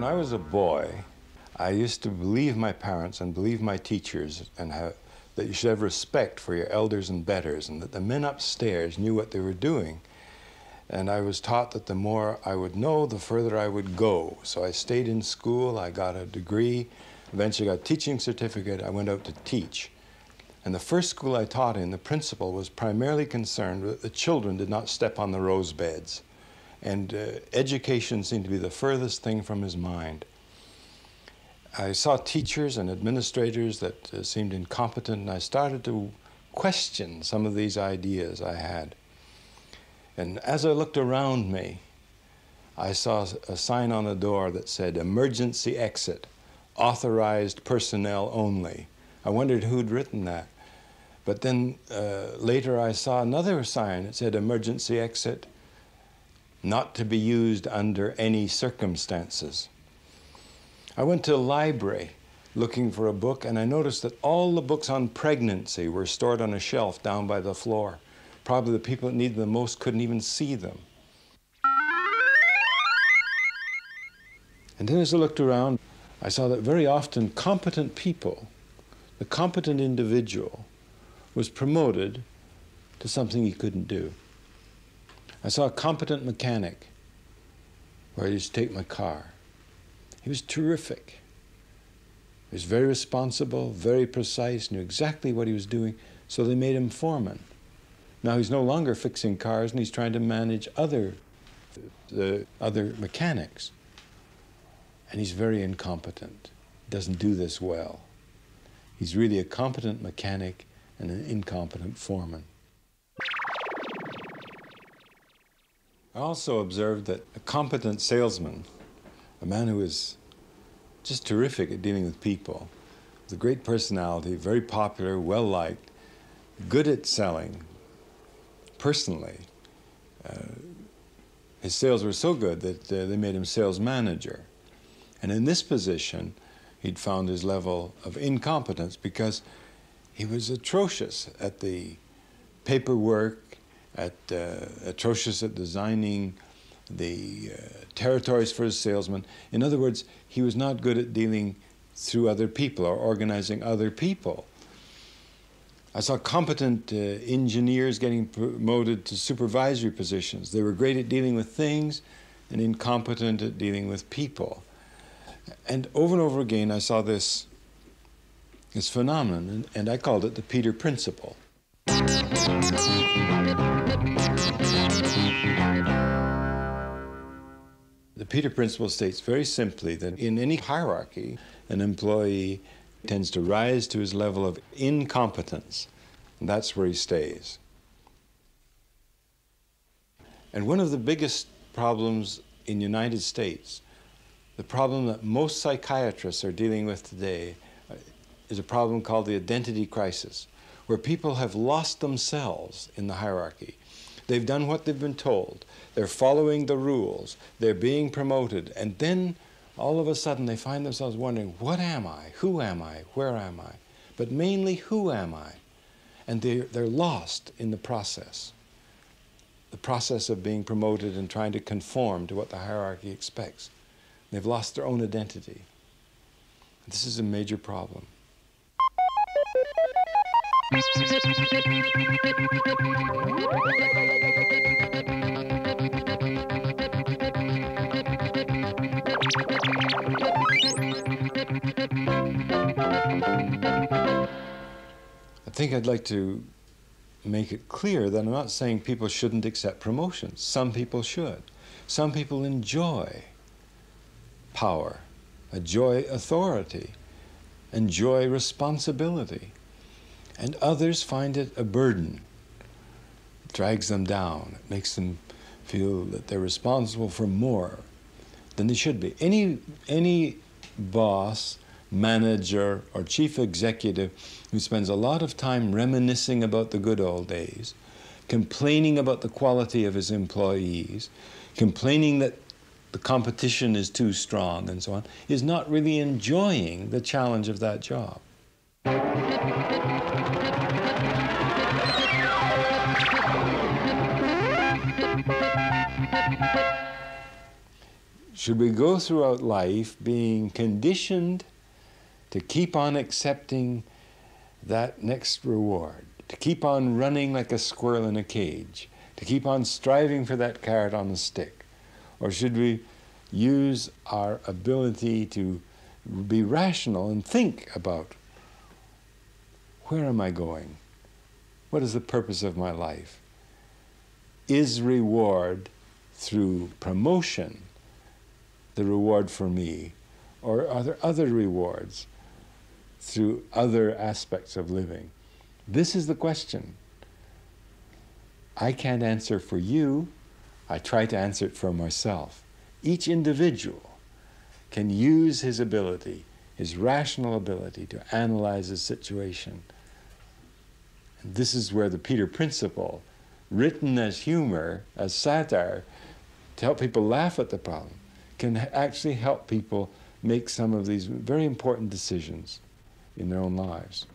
When I was a boy, I used to believe my parents and believe my teachers and that you should have respect for your elders and betters, and that the men upstairs knew what they were doing. And I was taught that the more I would know, the further I would go. So I stayed in school, I got a degree, eventually got a teaching certificate, I went out to teach. And the first school I taught in, the principal was primarily concerned that the children did not step on the rose beds. And education seemed to be the furthest thing from his mind. I saw teachers and administrators that seemed incompetent, and I started to question some of these ideas I had. And as I looked around me, I saw a sign on the door that said, "Emergency exit, authorized personnel only." I wondered who'd written that. But then later I saw another sign. It said, "Emergency exit, not to be used under any circumstances." I went to a library looking for a book, and I noticed that all the books on pregnancy were stored on a shelf down by the floor. Probably the people that needed them the most couldn't even see them. And then as I looked around, I saw that very often competent people, the competent individual, was promoted to something he couldn't do. I saw a competent mechanic where I used to take my car. He was terrific. He was very responsible, very precise, knew exactly what he was doing, so they made him foreman. Now he's no longer fixing cars, and he's trying to manage the other mechanics. And he's very incompetent. He doesn't do this well. He's really a competent mechanic and an incompetent foreman. I also observed that a competent salesman, a man who is just terrific at dealing with people, with a great personality, very popular, well-liked, good at selling, personally, his sales were so good that they made him sales manager. And in this position, he'd found his level of incompetence because he was atrocious at the paperwork, atrocious at designing the territories for his salesmen. In other words, he was not good at dealing through other people or organizing other people. I saw competent engineers getting promoted to supervisory positions. They were great at dealing with things and incompetent at dealing with people. And over again, I saw this phenomenon, and I called it the Peter principle. The Peter principle states very simply that in any hierarchy, an employee tends to rise to his level of incompetence, and that's where he stays. And one of the biggest problems in the United States, the problem that most psychiatrists are dealing with today, is a problem called the identity crisis, where people have lost themselves in the hierarchy. They've done what they've been told. They're following the rules. They're being promoted. And then all of a sudden they find themselves wondering, what am I? Who am I? Where am I? But mainly, who am I? And they're lost in the process of being promoted and trying to conform to what the hierarchy expects. They've lost their own identity. This is a major problem. I think I'd like to make it clear that I'm not saying people shouldn't accept promotions. Some people should. Some people enjoy power, enjoy authority, enjoy responsibility. And others find it a burden. It drags them down. It makes them feel that they're responsible for more than they should be. Any boss, manager, or chief executive who spends a lot of time reminiscing about the good old days, complaining about the quality of his employees, complaining that the competition is too strong and so on, is not really enjoying the challenge of that job. Should we go throughout life being conditioned to keep on accepting that next reward, to keep on running like a squirrel in a cage, to keep on striving for that carrot on the stick? Or should we use our ability to be rational and think about, where am I going? What is the purpose of my life? Is reward through promotion the reward for me? Or are there other rewards through other aspects of living? This is the question. I can't answer for you. I try to answer it for myself. Each individual can use his ability, his rational ability, to analyze his situation. And this is where the Peter principle, written as humor, as satire, to help people laugh at the problem, can actually help people make some of these very important decisions in their own lives.